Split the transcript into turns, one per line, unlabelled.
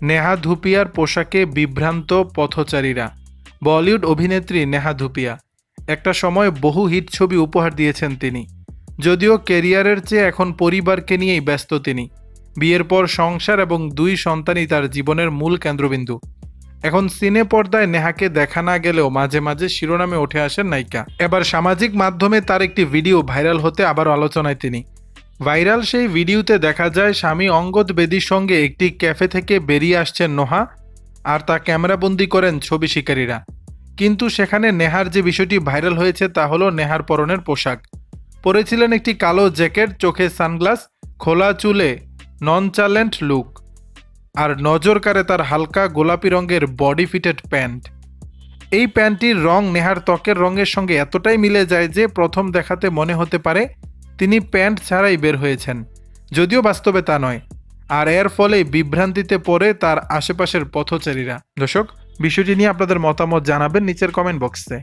নেহা ধুপিয়ার পোশাকে বিভ্রান্ত পথচারীরা। বলিউড অভিনেত্রী নেহা ধুপিয়া একটা সময় বহু হিট ছবি উপহার দিয়েছেন তিনি। যদিও ক্যারিয়ারের চেয়ে এখন পরিবারকে নিয়েই ব্যস্ত তিনি। বিয়ের পর সংসার এবং 2 সন্তানই তার জীবনের মূল কেন্দ্রবিন্দু। এখন সিনে পর্দায় নেহাকে দেখা না গেলেও মাঝে মাঝে শিরোনামে উঠে আসেন নায়িকা। এবার সামাজিক মাধ্যমে তার একটি ভিডিও ভাইরাল হতে আবার আলোচনায় তিনি। ভাইরাল সেই ভিডিওতে দেখা যায় স্বামী অঙ্গদ বেদীর সঙ্গে একটি ক্যাফে থেকে বেরিয়ে আসছেন নোহা, আর তা ক্যামেরাবন্দি করেন ছবি শিকারীরা। কিন্তু সেখানে নেহার যে বিষয়টি ভাইরাল হয়েছে তা হলো নেহার পরনের পোশাক। পরেছিলেন একটি কালো জ্যাকেট, চোখে সানগ্লাস, খোলা চুলে ননচালেন্ট লুক, আর নজর কাড়ে তার হালকা গোলাপি রঙের বডি ফিটেড প্যান্ট। এই প্যান্টটির রং নেহার ত্বকের রঙের সঙ্গে এতটাই মিলে যায় যে প্রথম দেখাতে মনে হতে পারে তিনি প্যান্ট ছাড়াই বের হয়েছেন, যদিও বাস্তবে তা নয়। আর এর ফলে বিভ্রান্তিতে পড়ে তার আশেপাশের পথচারীরা। দর্শক, বিষয়টি নিয়ে আপনাদের মতামত জানাবেন নিচের কমেন্ট বক্সে।